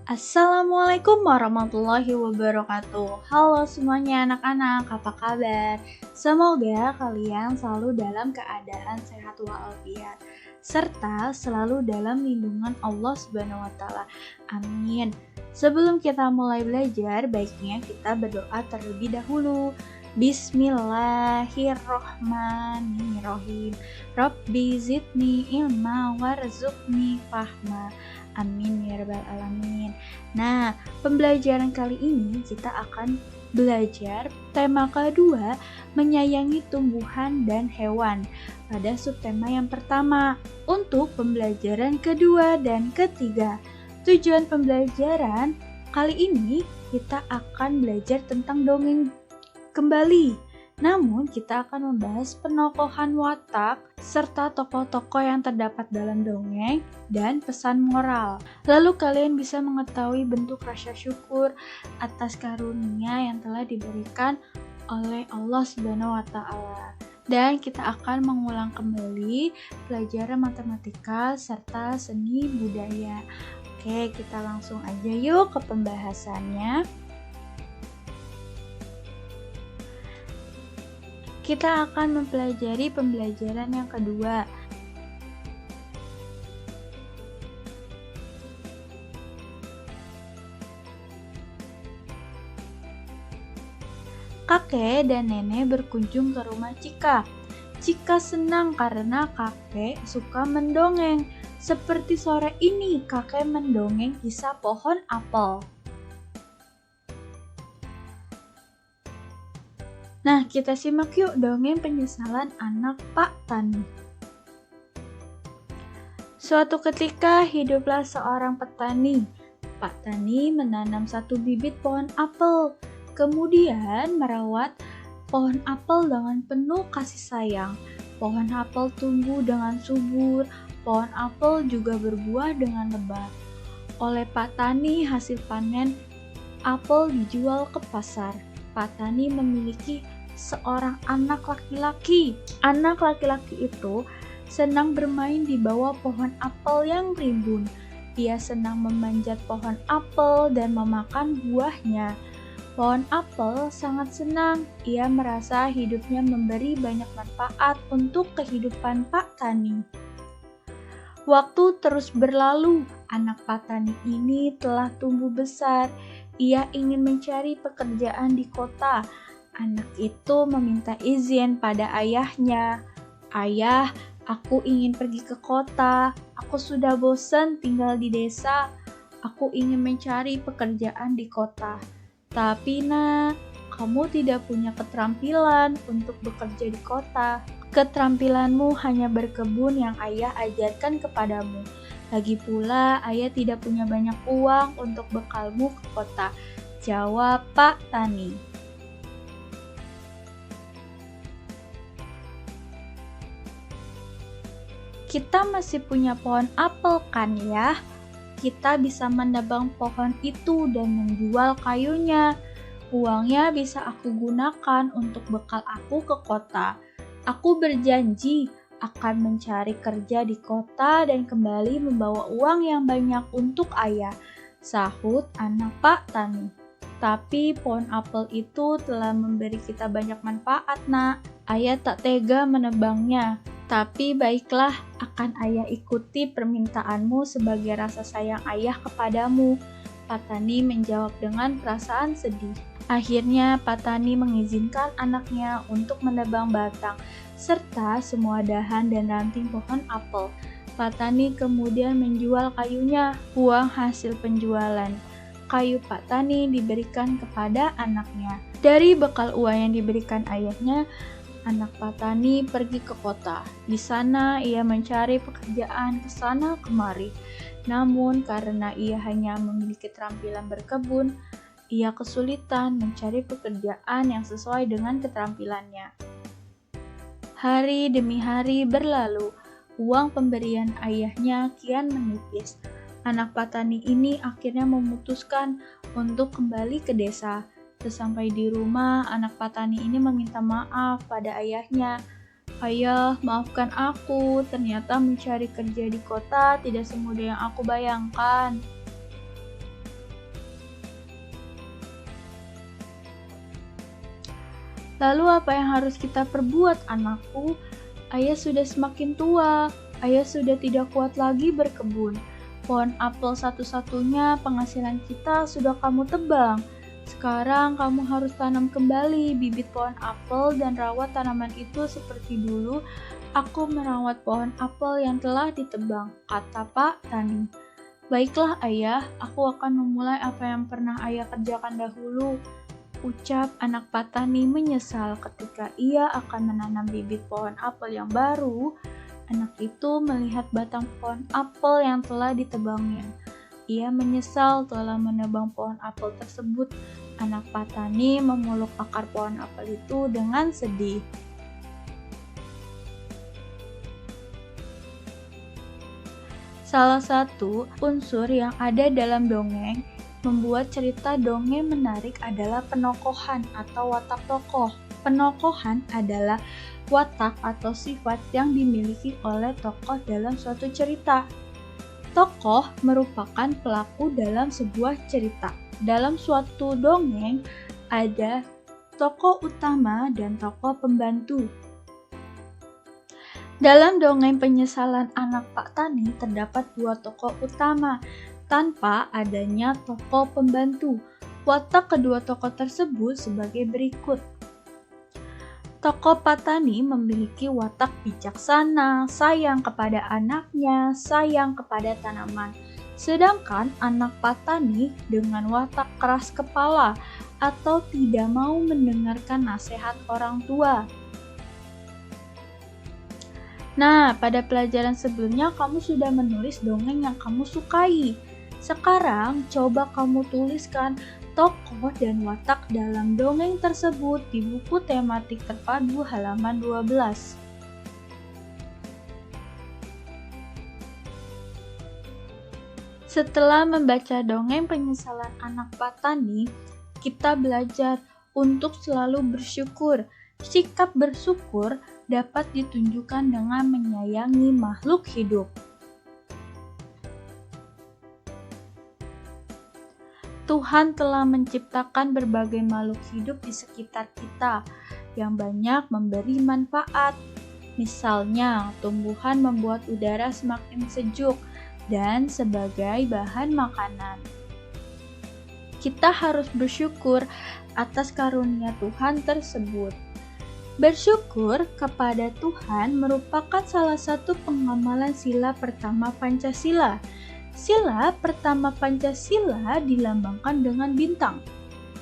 Assalamualaikum warahmatullahi wabarakatuh. Halo semuanya anak-anak, apa kabar? Semoga kalian selalu dalam keadaan sehat walafiat serta selalu dalam lindungan Allah Subhanahu wa taala. Amin. Sebelum kita mulai belajar, baiknya kita berdoa terlebih dahulu. Bismillahirrohmanirrohim. Rabbi zidni ilma warzuqni fahma. Amin ya rabbal alamin. Nah, pembelajaran kali ini kita akan belajar tema kedua, menyayangi tumbuhan dan hewan, pada subtema yang pertama. Untuk pembelajaran kedua dan ketiga, tujuan pembelajaran kali ini kita akan belajar tentang dongeng kembali. Namun, kita akan membahas penokohan watak serta tokoh-tokoh yang terdapat dalam dongeng dan pesan moral. Lalu kalian bisa mengetahui bentuk rasa syukur atas karunia yang telah diberikan oleh Allah Subhanahu wa taala. Dan kita akan mengulang kembali pelajaran matematika serta seni budaya. Oke, kita langsung aja yuk ke pembahasannya. Kita akan mempelajari pembelajaran yang kedua. Kakek dan nenek berkunjung ke rumah Cika. Cika senang karena kakek suka mendongeng. Seperti sore ini, kakek mendongeng kisah pohon apel. Nah, kita simak yuk dongeng penyesalan anak Pak Tani. Suatu ketika hiduplah seorang petani. Pak Tani menanam satu bibit pohon apel, kemudian merawat pohon apel dengan penuh kasih sayang. Pohon apel tumbuh dengan subur, pohon apel juga berbuah dengan lebat. Oleh Pak Tani, hasil panen apel dijual ke pasar. Pak Tani memiliki seorang anak laki-laki. Anak laki-laki itu senang bermain di bawah pohon apel yang rimbun. Ia senang memanjat pohon apel dan memakan buahnya. Pohon apel sangat senang. Ia merasa hidupnya memberi banyak manfaat untuk kehidupan Pak Tani. Waktu terus berlalu. Anak Pak Tani ini telah tumbuh besar. Ia ingin mencari pekerjaan di kota. Anak itu meminta izin pada ayahnya. "Ayah, aku ingin pergi ke kota. Aku sudah bosan tinggal di desa. Aku ingin mencari pekerjaan di kota." "Tapi nak, kamu tidak punya keterampilan untuk bekerja di kota. Keterampilanmu hanya berkebun yang ayah ajarkan kepadamu. Lagi pula, ayah tidak punya banyak uang untuk bekalmu ke kota," jawab Pak Tani. "Kita masih punya pohon apel kan ya? Kita bisa menebang pohon itu dan menjual kayunya. Uangnya bisa aku gunakan untuk bekal aku ke kota. Aku berjanji akan mencari kerja di kota dan kembali membawa uang yang banyak untuk ayah," sahut anak Pak Tani. "Tapi pohon apel itu telah memberi kita banyak manfaat, nak. Ayah tak tega menebangnya. Tapi baiklah, akan ayah ikuti permintaanmu sebagai rasa sayang ayah kepadamu," Pak Tani menjawab dengan perasaan sedih. Akhirnya Pak Tani mengizinkan anaknya untuk menebang batang serta semua dahan dan ranting pohon apel. Pak Tani kemudian menjual kayunya. Uang hasil penjualan kayu Pak Tani diberikan kepada anaknya. Dari bekal uang yang diberikan ayahnya, anak Pak Tani pergi ke kota. Di sana ia mencari pekerjaan ke sana kemari. Namun karena ia hanya memiliki keterampilan berkebun, ia kesulitan mencari pekerjaan yang sesuai dengan keterampilannya. Hari demi hari berlalu. Uang pemberian ayahnya kian menipis. Anak Pak Tani ini akhirnya memutuskan untuk kembali ke desa. Sesampai di rumah, anak Pak Tani ini meminta maaf pada ayahnya. "Ayah, maafkan aku. Ternyata mencari kerja di kota tidak semudah yang aku bayangkan." Lalu apa yang harus kita perbuat, anakku? Ayah sudah semakin tua, ayah sudah tidak kuat lagi berkebun. Pohon apel satu-satunya penghasilan kita sudah kamu tebang. Sekarang kamu harus tanam kembali bibit pohon apel dan rawat tanaman itu seperti dulu aku merawat pohon apel yang telah ditebang, kata Pak Tani. Baiklah ayah, aku akan memulai apa yang pernah ayah kerjakan dahulu. Ucap anak Patani menyesal ketika ia akan menanam bibit pohon apel yang baru. Anak itu melihat batang pohon apel yang telah ditebangnya. Ia menyesal telah menebang pohon apel tersebut. Anak Patani memeluk akar pohon apel itu dengan sedih. Salah satu unsur yang ada dalam dongeng membuat cerita dongeng menarik adalah penokohan atau watak tokoh. Penokohan adalah watak atau sifat yang dimiliki oleh tokoh dalam suatu cerita. Tokoh merupakan pelaku dalam sebuah cerita. Dalam suatu dongeng ada tokoh utama dan tokoh pembantu. Dalam dongeng penyesalan anak Pak Tani terdapat dua tokoh utama tanpa adanya tokoh pembantu. Watak kedua tokoh tersebut sebagai berikut. Tokoh Pak Tani memiliki watak bijaksana, sayang kepada anaknya, sayang kepada tanaman. Sedangkan anak Pak Tani dengan watak keras kepala atau tidak mau mendengarkan nasihat orang tua. Nah, pada pelajaran sebelumnya kamu sudah menulis dongeng yang kamu sukai. Sekarang, coba kamu tuliskan tokoh dan watak dalam dongeng tersebut di buku tematik terpadu halaman 12. Setelah membaca dongeng penyesalan anak Pak Tani, kita belajar untuk selalu bersyukur. Sikap bersyukur dapat ditunjukkan dengan menyayangi makhluk hidup. Tuhan telah menciptakan berbagai makhluk hidup di sekitar kita yang banyak memberi manfaat. Misalnya, tumbuhan membuat udara semakin sejuk dan sebagai bahan makanan. Kita harus bersyukur atas karunia Tuhan tersebut. Bersyukur kepada Tuhan merupakan salah satu pengamalan sila pertama Pancasila. Sila pertama Pancasila dilambangkan dengan bintang.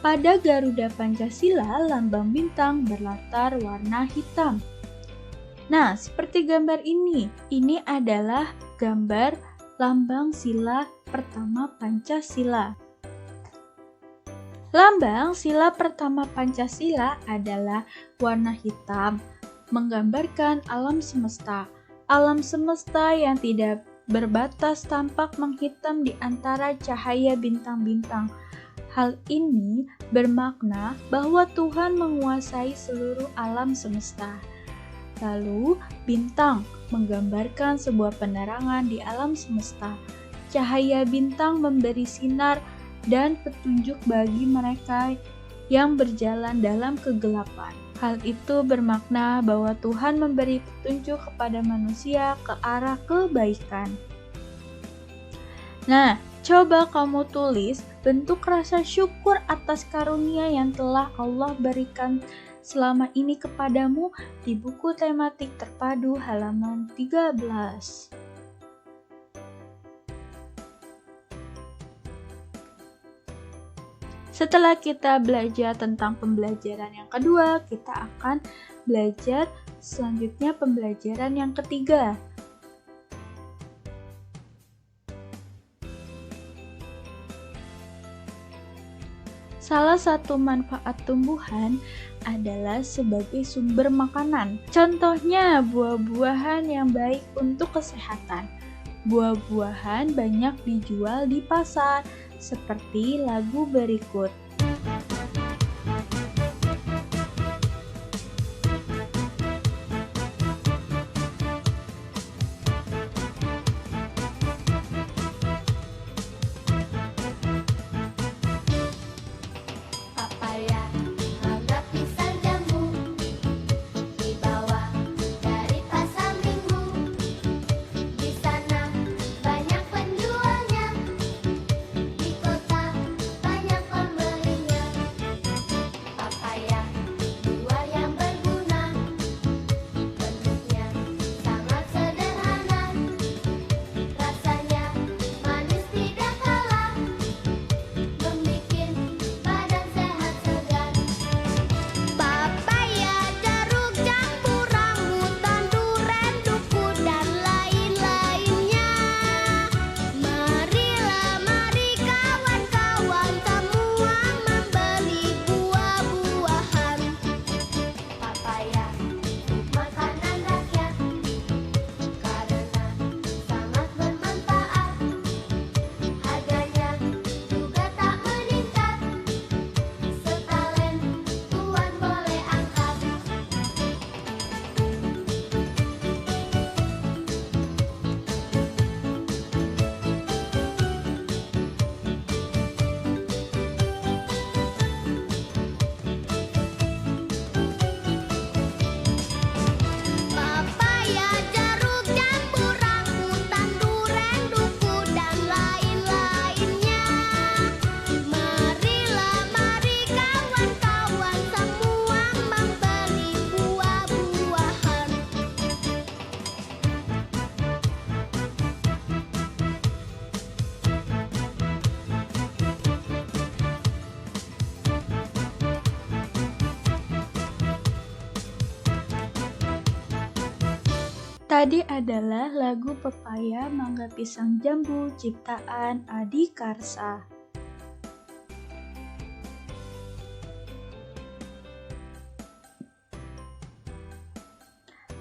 Pada Garuda Pancasila, lambang bintang berlatar warna hitam. Nah, seperti gambar ini adalah gambar lambang sila pertama Pancasila. Lambang sila pertama Pancasila adalah warna hitam, menggambarkan alam semesta. Alam semesta yang tidak berbatas tampak menghitam di antara cahaya bintang-bintang. Hal ini bermakna bahwa Tuhan menguasai seluruh alam semesta. Lalu, bintang menggambarkan sebuah penerangan di alam semesta. Cahaya bintang memberi sinar dan petunjuk bagi mereka yang berjalan dalam kegelapan. Hal itu bermakna bahwa Tuhan memberi petunjuk kepada manusia ke arah kebaikan. Nah, coba kamu tulis bentuk rasa syukur atas karunia yang telah Allah berikan selama ini kepadamu di buku tematik terpadu halaman 13. Setelah kita belajar tentang pembelajaran yang kedua, kita akan belajar selanjutnya pembelajaran yang ketiga. Salah satu manfaat tumbuhan adalah sebagai sumber makanan. Contohnya buah-buahan yang baik untuk kesehatan. Buah-buahan banyak dijual di pasar, seperti lagu berikut. Papaya, mangga, pisang, jambu, Ade adalah lagu Pepaya Mangga Pisang Jambu ciptaan Adi Karsa.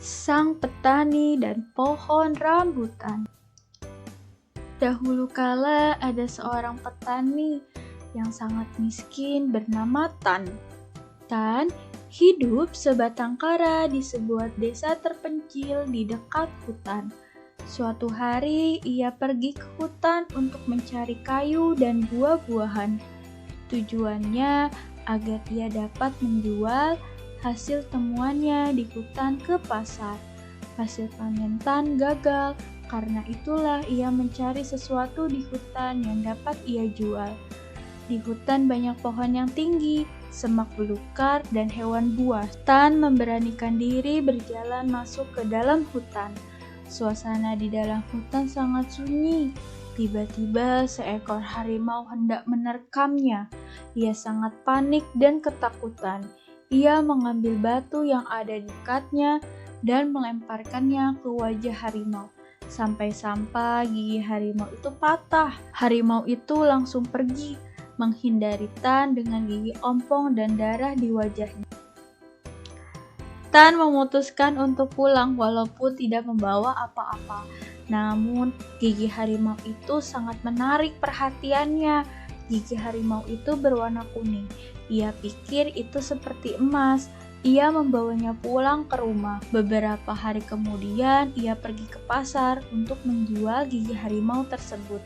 Sang petani dan pohon rambutan. Dahulu kala ada seorang petani yang sangat miskin bernama Tan. Tan hidup sebatang kara di sebuah desa terpencil di dekat hutan. Suatu hari ia pergi ke hutan untuk mencari kayu dan buah-buahan. Tujuannya agar ia dapat menjual hasil temuannya di hutan ke pasar. Hasil panen Tan gagal, karena itulah ia mencari sesuatu di hutan yang dapat ia jual. Di hutan banyak pohon yang tinggi, semak belukar, dan hewan buas. Tan memberanikan diri berjalan masuk ke dalam hutan. Suasana di dalam hutan sangat sunyi. Tiba-tiba seekor harimau hendak menerkamnya. Ia sangat panik dan ketakutan. Ia mengambil batu yang ada di dekatnya dan melemparkannya ke wajah harimau. Sampai-sampai gigi harimau itu patah. Harimau itu langsung pergi, menghindari Tan dengan gigi ompong dan darah di wajahnya. Tan memutuskan untuk pulang walaupun tidak membawa apa-apa. Namun, gigi harimau itu sangat menarik perhatiannya. Gigi harimau itu berwarna kuning. Ia pikir itu seperti emas. Ia membawanya pulang ke rumah. Beberapa hari kemudian, ia pergi ke pasar untuk menjual gigi harimau tersebut.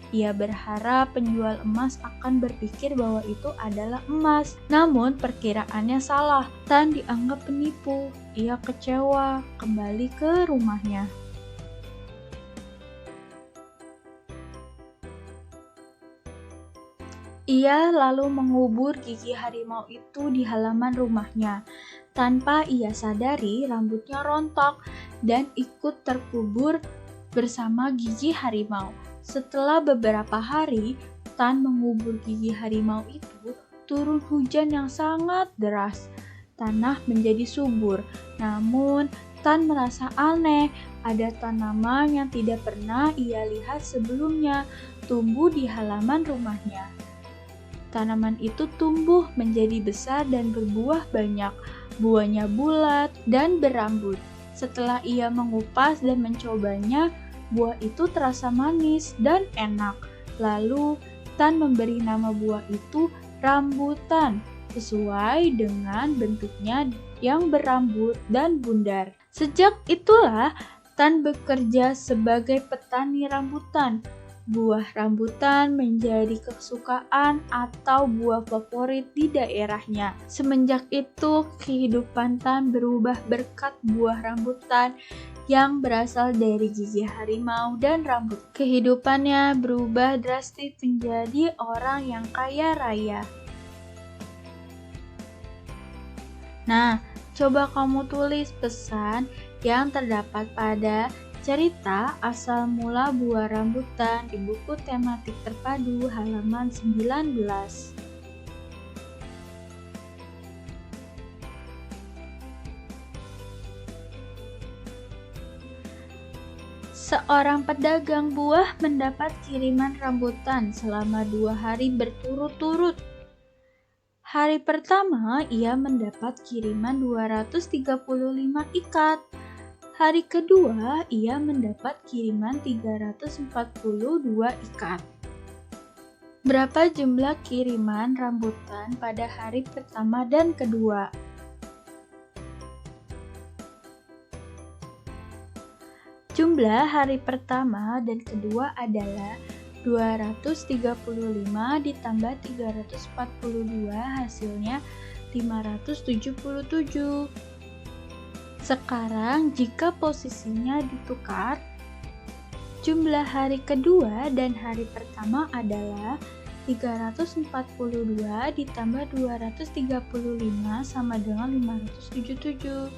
Ia berharap penjual emas akan berpikir bahwa itu adalah emas. Namun, perkiraannya salah. Tan dianggap penipu. Ia kecewa, kembali ke rumahnya. Ia lalu mengubur gigi harimau itu di halaman rumahnya. Tanpa ia sadari, rambutnya rontok dan ikut terkubur bersama gigi harimau. Setelah beberapa hari, Tan mengubur gigi harimau itu, turun hujan yang sangat deras. Tanah menjadi subur, namun Tan merasa aneh. Ada tanaman yang tidak pernah ia lihat sebelumnya tumbuh di halaman rumahnya. Tanaman itu tumbuh menjadi besar dan berbuah banyak. Buahnya bulat dan berambut. Setelah ia mengupas dan mencobanya, buah itu terasa manis dan enak. Lalu, Tan memberi nama buah itu rambutan, sesuai dengan bentuknya yang berambut dan bundar. Sejak itulah, Tan bekerja sebagai petani rambutan. Buah rambutan menjadi kesukaan atau buah favorit di daerahnya. Semenjak itu, kehidupan Tan berubah berkat buah rambutan yang berasal dari gigi harimau dan rambut. Kehidupannya berubah drastis menjadi orang yang kaya raya. Nah, coba kamu tulis pesan yang terdapat pada cerita asal mula buah rambutan di buku tematik terpadu halaman 19. Seorang pedagang buah mendapat kiriman rambutan selama 2 hari berturut-turut. Hari pertama, ia mendapat kiriman 235 ikat. Hari kedua, ia mendapat kiriman 342 ikat. Berapa jumlah kiriman rambutan pada hari pertama dan kedua? Jumlah hari pertama dan kedua adalah 235 ditambah 342, hasilnya 577. Sekarang jika posisinya ditukar, jumlah hari kedua dan hari pertama adalah 342 ditambah 235 sama dengan 577.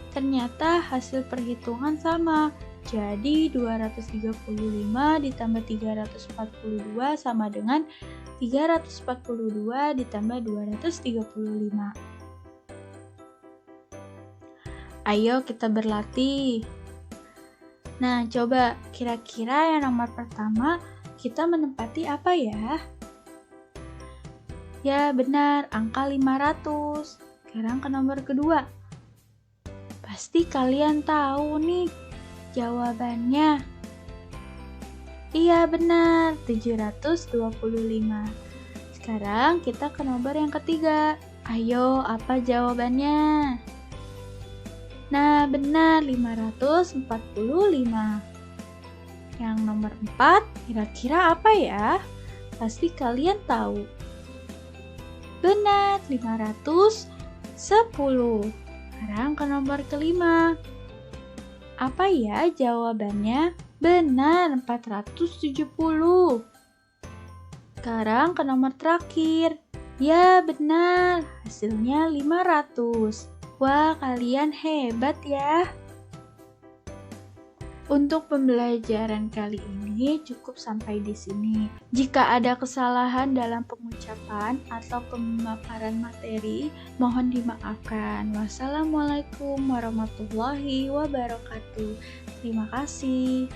Ternyata hasil perhitungan sama. Jadi 235 ditambah 342 sama dengan 342 ditambah 235. Ayo kita berlatih. Nah, coba kira-kira yang nomor pertama kita menempati apa ya? Ya, benar, angka 500. Sekarang ke nomor kedua. Pasti kalian tahu nih jawabannya. Iya, benar, 725. Sekarang kita ke nomor yang ketiga. Ayo, apa jawabannya? Nah, benar, 545. Yang nomor 4, kira-kira apa ya? Pasti kalian tahu. Benar, 510. Sekarang ke nomor kelima. Apa ya jawabannya? Benar, 470. Sekarang ke nomor terakhir. Ya, benar. Hasilnya 500. Wah, kalian hebat ya. Untuk pembelajaran kali ini cukup sampai di sini. Jika ada kesalahan dalam pengucapan atau pemaparan materi, mohon dimaafkan. Wassalamualaikum warahmatullahi wabarakatuh. Terima kasih.